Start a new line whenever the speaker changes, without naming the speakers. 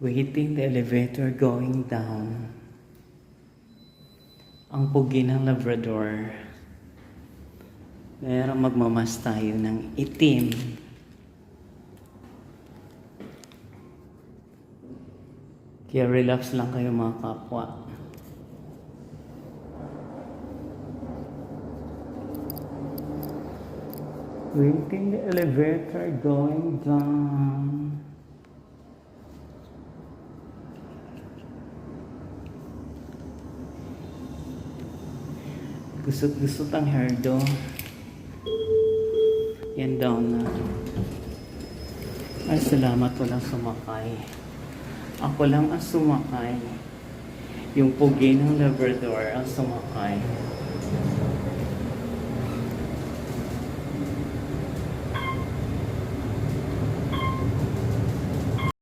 Waiting the elevator going down. Ang pugi ng Labrador. Merong magmamas tayo ng itim. Kaya relax lang kayo mga kapwa. Waiting the elevator going down. Gusot-gusot ang hairdo. Yan daw na. Ay, salamat walang sumakay. Ako lang ang sumakay. Yung pugi ng Labrador ang sumakay.